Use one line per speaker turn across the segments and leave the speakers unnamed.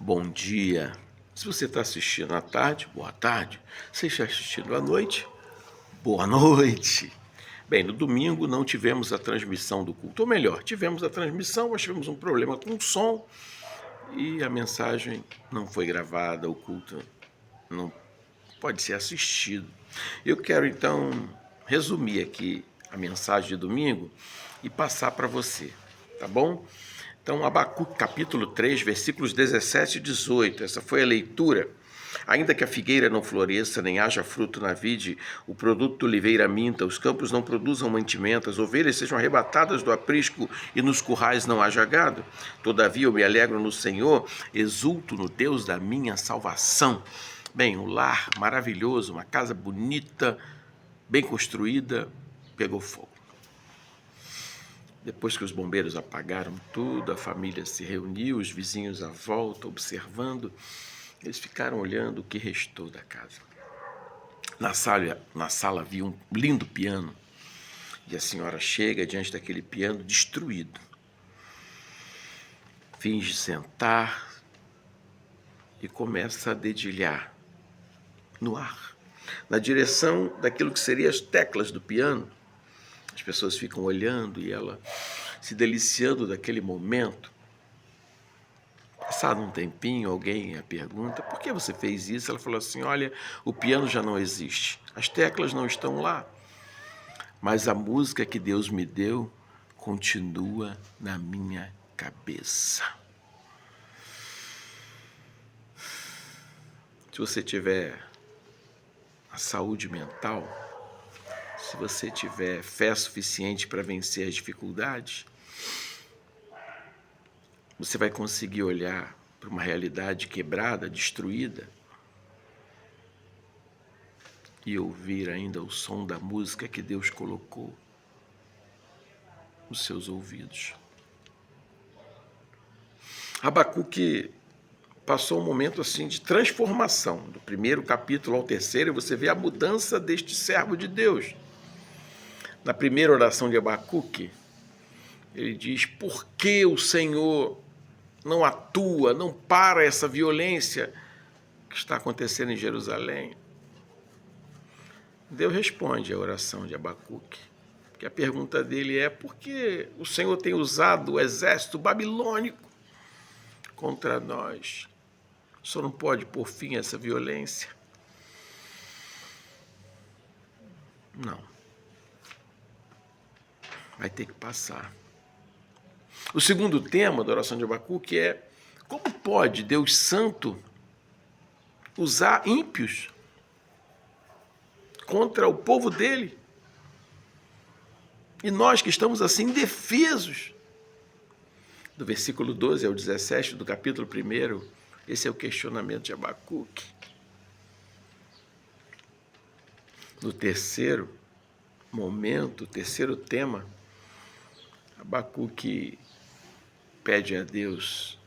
Bom dia. Se você está assistindo à tarde, boa tarde. Se está assistindo à noite, boa noite. Bem, no domingo não tivemos a transmissão do culto, ou melhor, tivemos a transmissão, mas tivemos um problema com o som e a mensagem não foi gravada, o culto não pode ser assistido. Eu quero então resumir aqui a mensagem de domingo e passar para você, tá bom? Então, Abacuque, capítulo 3, versículos 17 e 18, essa foi a leitura. Ainda que a figueira não floresça, nem haja fruto na vide, o produto da oliveira minta, os campos não produzam mantimento, as ovelhas sejam arrebatadas do aprisco e nos currais não haja gado. Todavia eu me alegro no Senhor, exulto no Deus da minha salvação. Bem, um lar maravilhoso, uma casa bonita, bem construída, pegou fogo. Depois que os bombeiros apagaram tudo, a família se reuniu, os vizinhos à volta, observando. Eles ficaram olhando o que restou da casa. Na sala havia um lindo piano. E a senhora chega diante daquele piano destruído. Finge sentar e começa a dedilhar no ar, na direção daquilo que seriam as teclas do piano. As pessoas ficam olhando e ela se deliciando daquele momento. Passado um tempinho, alguém a pergunta, por que você fez isso? Ela falou assim, olha, o piano já não existe, as teclas não estão lá, mas a música que Deus me deu continua na minha cabeça. Se você tiver a saúde mental, se você tiver fé suficiente para vencer as dificuldades, você vai conseguir olhar para uma realidade quebrada, destruída, e ouvir ainda o som da música que Deus colocou nos seus ouvidos. Abacuque passou um momento assim de transformação, do primeiro capítulo ao terceiro, você vê a mudança deste servo de Deus. Na primeira oração de Abacuque, ele diz, por que o Senhor não atua, não para essa violência que está acontecendo em Jerusalém? Deus responde à oração de Abacuque, que a pergunta dele é, por que o Senhor tem usado o exército babilônico contra nós? O Senhor não pode pôr fim a essa violência? Não. Vai ter que passar. O segundo tema da oração de Abacuque é, como pode Deus Santo usar ímpios contra o povo dele? E nós que estamos assim indefesos. Do versículo 12 ao 17 do capítulo 1, esse é o questionamento de Abacuque. No terceiro momento, terceiro tema, Abacuque pede a Deus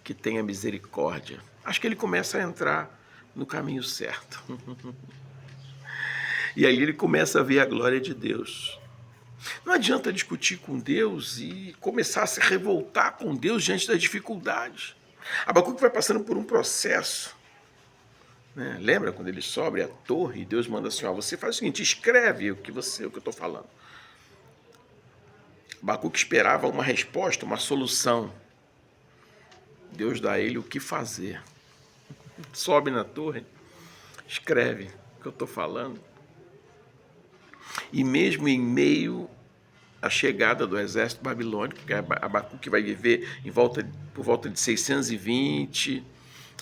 que tenha misericórdia. Acho que ele começa a entrar no caminho certo. E aí ele começa a ver a glória de Deus. Não adianta discutir com Deus e começar a se revoltar com Deus diante das dificuldades. Abacuque vai passando por um processo. Né? Lembra quando ele sobe a torre e Deus manda assim, ó, você faz o seguinte, escreve o que eu estou falando. Abacuque esperava uma resposta, uma solução. Deus dá a ele o que fazer. Sobe na torre, escreve o que eu estou falando. E mesmo em meio à chegada do exército babilônico, que Abacuque vai viver por volta de 620,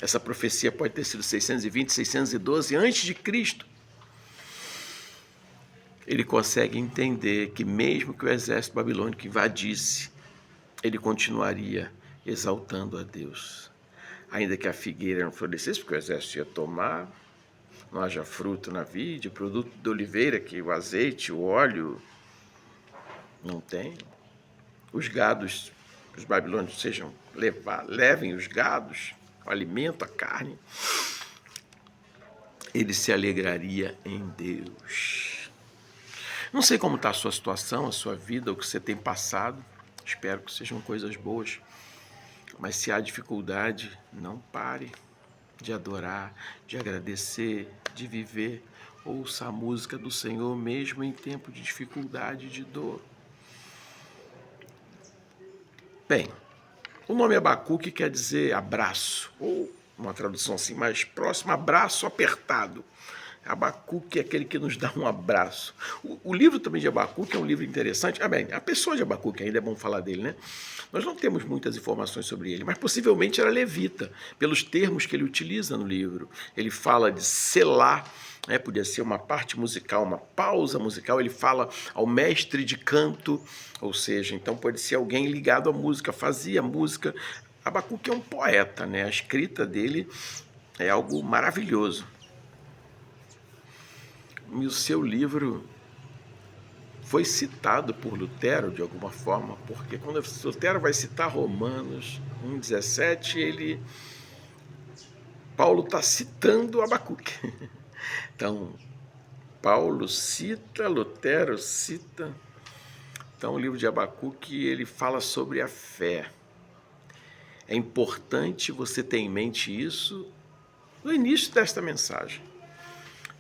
essa profecia pode ter sido 620, 612, antes de Cristo, ele consegue entender que mesmo que o exército babilônico invadisse, ele continuaria exaltando a Deus. Ainda que a figueira não florescesse, porque o exército ia tomar, não haja fruto na vide, o produto da oliveira, que o azeite, o óleo, não tem. Os gados, os babilônios levem os gados, o alimento, a carne. Ele se alegraria em Deus. Não sei como está a sua situação, a sua vida, o que você tem passado. Espero que sejam coisas boas. Mas se há dificuldade, não pare de adorar, de agradecer, de viver. Ouça a música do Senhor mesmo em tempo de dificuldade e de dor. Bem, o nome Abacuque quer dizer abraço, ou uma tradução assim mais próxima, abraço apertado. Abacuque é aquele que nos dá um abraço. O livro também de Abacuque é um livro interessante. Bem, a pessoa de Abacuque, ainda é bom falar dele, né? Nós não temos muitas informações sobre ele, mas possivelmente era levita, pelos termos que ele utiliza no livro. Ele fala de selar, né? Podia ser uma parte musical, uma pausa musical. Ele fala ao mestre de canto, ou seja, então pode ser alguém ligado à música, fazia música. Abacuque é um poeta, né? A escrita dele é algo maravilhoso. E o seu livro foi citado por Lutero de alguma forma, porque quando Lutero vai citar Romanos 1,17, Paulo está citando Abacuque. Então, Paulo cita, Lutero cita. Então, o livro de Abacuque, ele fala sobre a fé. É importante você ter em mente isso no início desta mensagem.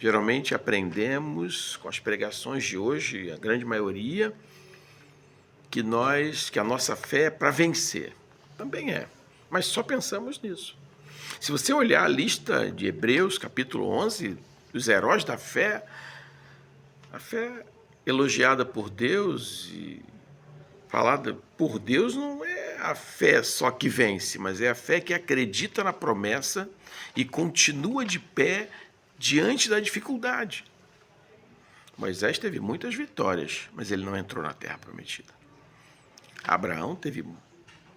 Geralmente aprendemos com as pregações de hoje, a grande maioria, que a nossa fé é para vencer. Também é, mas só pensamos nisso. Se você olhar a lista de Hebreus, capítulo 11, dos heróis da fé, a fé elogiada por Deus e falada por Deus não é a fé só que vence, mas é a fé que acredita na promessa e continua de pé diante da dificuldade. Moisés teve muitas vitórias, mas ele não entrou na terra prometida. Abraão teve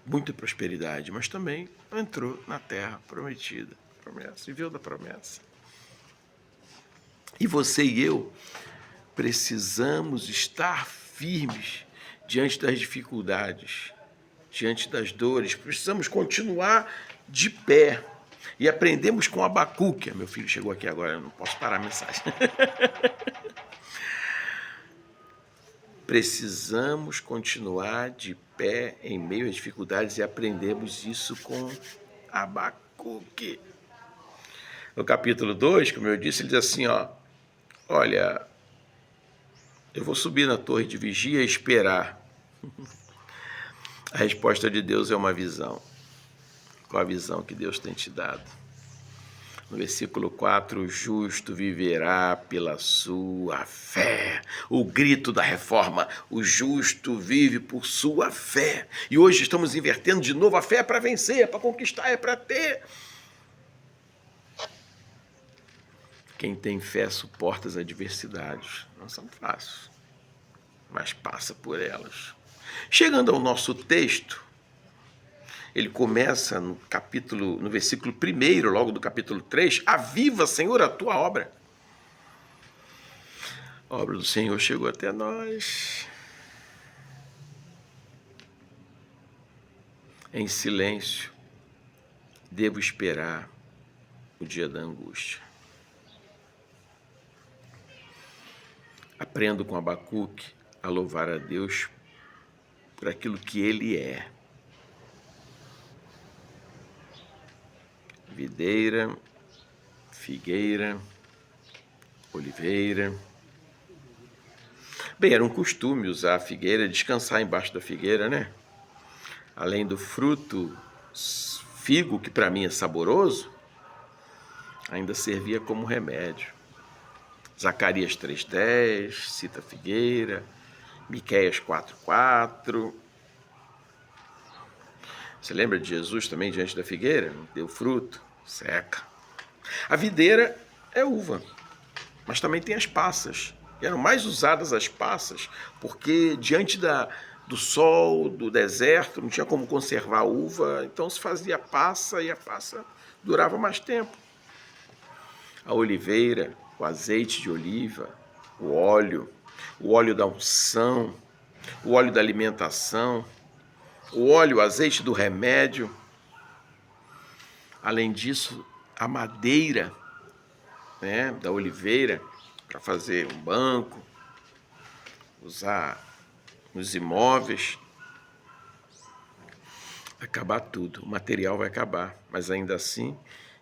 muita prosperidade, mas também não entrou na terra prometida. Promessa, viveu da promessa. E você e eu precisamos estar firmes diante das dificuldades, diante das dores. Precisamos continuar de pé. E aprendemos com Abacuque. Meu filho chegou aqui agora, eu não posso parar a mensagem. Precisamos continuar de pé em meio às dificuldades e aprendemos isso com Abacuque. No capítulo 2, como eu disse, ele diz assim, olha, eu vou subir na torre de vigia e esperar. A resposta de Deus é uma visão. Qual a visão que Deus tem te dado? No versículo 4, o justo viverá pela sua fé. O grito da reforma, o justo vive por sua fé. E hoje estamos invertendo de novo, a fé é para vencer, é para conquistar, é para ter. Quem tem fé suporta as adversidades. Não são fáceis, mas passa por elas. Chegando ao nosso texto, ele começa no versículo 1, logo do capítulo 3, aviva, Senhor, a tua obra. A obra do Senhor chegou até nós. Em silêncio, devo esperar o dia da angústia. Aprendo com Abacuque a louvar a Deus por aquilo que Ele é. Videira, figueira, oliveira. Bem, era um costume usar a figueira, descansar embaixo da figueira, né? Além do fruto figo, que para mim é saboroso, ainda servia como remédio. Zacarias 3,10, cita a figueira, Miqueias 4,4. Você lembra de Jesus também diante da figueira? Deu fruto, seca. A videira é uva, mas também tem as passas. Eram mais usadas as passas, porque diante do sol, do deserto, não tinha como conservar a uva, então se fazia passa e a passa durava mais tempo. A oliveira, o azeite de oliva, o óleo da unção, o óleo da alimentação, o óleo, o azeite do remédio. Além disso, a madeira, né, da oliveira para fazer um banco, usar nos imóveis. acabar tudo, o material vai acabar, mas ainda assim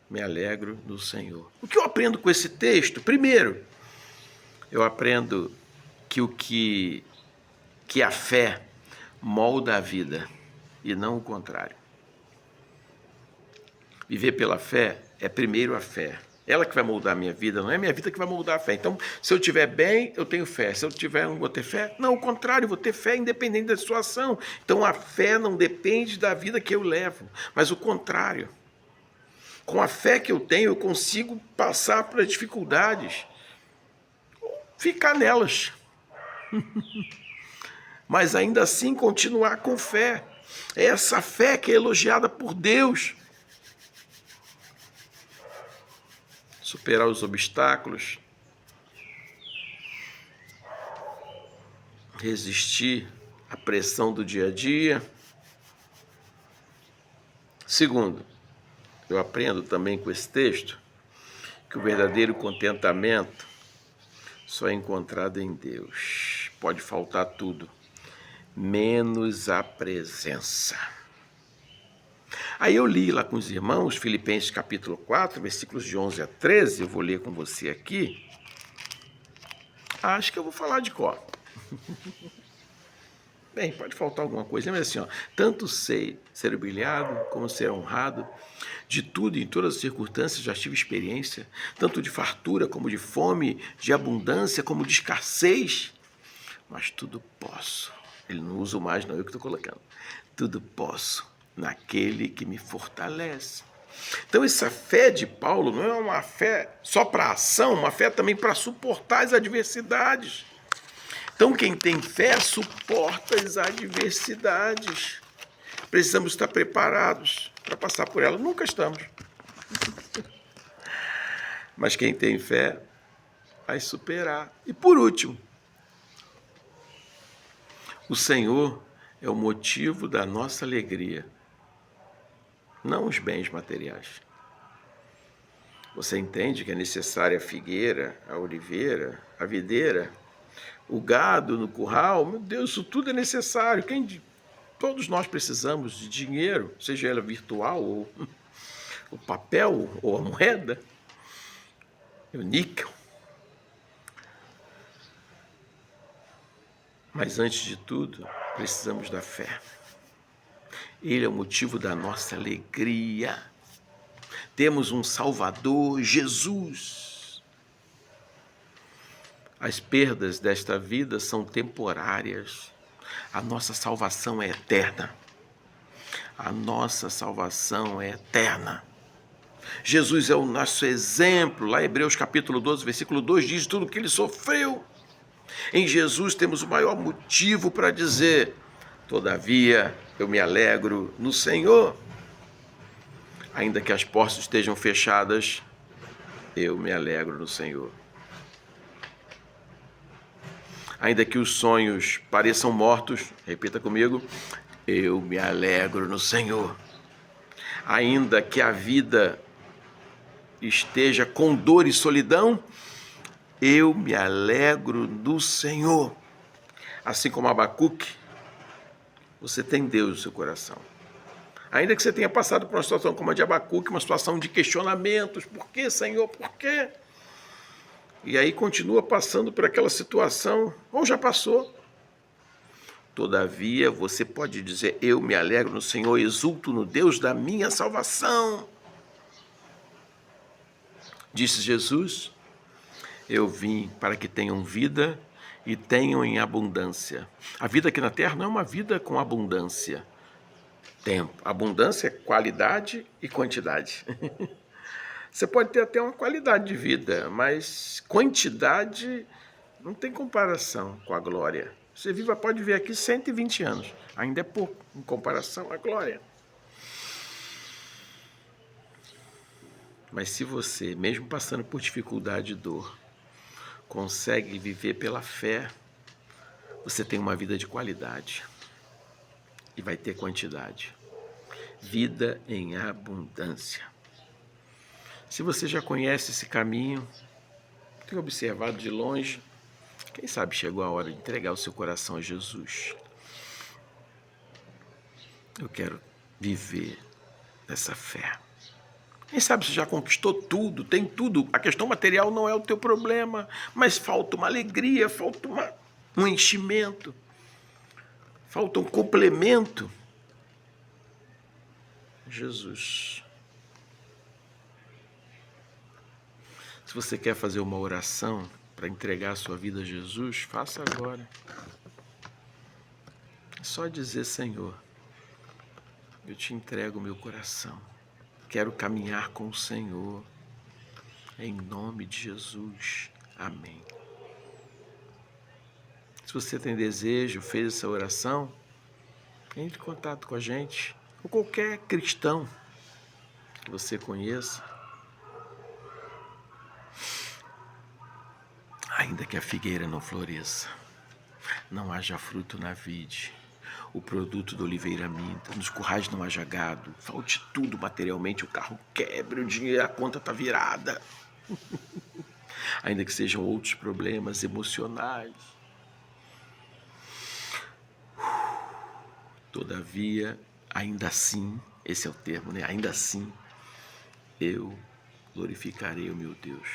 me alegro no Senhor. O que eu aprendo com esse texto? Primeiro, eu aprendo que a fé molda a vida e não o contrário. Viver pela fé é primeiro a fé. Ela que vai moldar a minha vida, não é a minha vida que vai moldar a fé. Então, se eu estiver bem, eu tenho fé. Se eu estiver ruim, vou ter fé? Não, o contrário, vou ter fé independente da situação. Então, a fé não depende da vida que eu levo, mas o contrário. Com a fé que eu tenho, eu consigo passar pelas dificuldades, ficar nelas, mas ainda assim continuar com fé. É essa fé que é elogiada por Deus. Superar os obstáculos, resistir à pressão do dia a dia. Segundo, eu aprendo também com esse texto que o verdadeiro contentamento só é encontrado em Deus. Pode faltar tudo, menos a presença. Aí eu li lá com os irmãos, Filipenses capítulo 4, versículos de 11 a 13, eu vou ler com você aqui. Acho que eu vou falar de cor. Bem, pode faltar alguma coisa, mas assim, tanto sei ser humilhado como ser honrado, de tudo e em todas as circunstâncias já tive experiência, tanto de fartura como de fome, de abundância como de escassez, mas tudo posso. Ele não usa mais, não, eu que estou colocando. Tudo posso naquele que me fortalece. Então essa fé de Paulo não é uma fé só para ação, uma fé também para suportar as adversidades. Então quem tem fé suporta as adversidades. Precisamos estar preparados para passar por elas. Nunca estamos. Mas quem tem fé vai superar. E por último, o Senhor é o motivo da nossa alegria, não os bens materiais. Você entende que é necessária a figueira, a oliveira, a videira, o gado no curral? Meu Deus, isso tudo é necessário. Todos nós precisamos de dinheiro, seja ela virtual, ou o papel, ou a moeda, o níquel. Mas antes de tudo, precisamos da fé. Ele é o motivo da nossa alegria. Temos um Salvador, Jesus. As perdas desta vida são temporárias. A nossa salvação é eterna. A nossa salvação é eterna. Jesus é o nosso exemplo. Lá em Hebreus capítulo 12, versículo 2, diz tudo o que ele sofreu. Em Jesus temos o maior motivo para dizer: todavia eu me alegro no Senhor. Ainda que as portas estejam fechadas, eu me alegro no Senhor. Ainda que os sonhos pareçam mortos, repita comigo, eu me alegro no Senhor. Ainda que a vida esteja com dor e solidão, eu me alegro no Senhor. Assim como Abacuque, você tem Deus no seu coração. Ainda que você tenha passado por uma situação como a de Abacuque, uma situação de questionamentos, por que, Senhor, por quê? E aí continua passando por aquela situação, ou já passou. Todavia, você pode dizer, eu me alegro no Senhor, exulto no Deus da minha salvação. Disse Jesus, eu vim para que tenham vida e tenham em abundância. A vida aqui na terra não é uma vida com abundância. Tempo. Abundância é qualidade e quantidade. Você pode ter até uma qualidade de vida, mas quantidade não tem comparação com a glória. Você pode viver aqui 120 anos, ainda é pouco em comparação à glória. Mas se você, mesmo passando por dificuldade e dor, consegue viver pela fé, você tem uma vida de qualidade e vai ter quantidade. Vida em abundância. Se você já conhece esse caminho, tem observado de longe, quem sabe chegou a hora de entregar o seu coração a Jesus. Eu quero viver nessa fé. Quem sabe você já conquistou tudo, tem tudo. A questão material não é o teu problema, mas falta uma alegria, falta um enchimento, falta um complemento. Jesus. Se você quer fazer uma oração para entregar a sua vida a Jesus, faça agora. É só dizer: Senhor, eu te entrego o meu coração. Quero caminhar com o Senhor. Em nome de Jesus. Amém. Se você tem desejo, fez essa oração, entre em contato com a gente, ou qualquer cristão que você conheça. Ainda que a figueira não floresça, não haja fruto na vide, o produto da oliveira minta, nos currais não haja gado, falte tudo materialmente, o carro quebre, o dinheiro, a conta está virada. Ainda que sejam outros problemas emocionais. Todavia, ainda assim, esse é o termo, né? Ainda assim, eu glorificarei o meu Deus.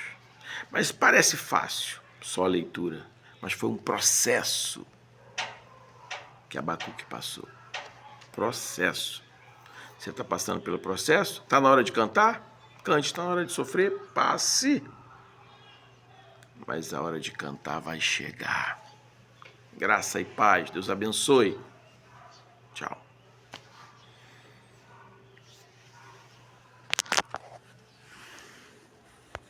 Mas parece fácil, só a leitura, mas foi um processo que Abacuque passou. Processo. Você está passando pelo processo? Está na hora de cantar? Cante. Está na hora de sofrer? Passe. Mas a hora de cantar vai chegar. Graça e paz. Deus abençoe. Tchau.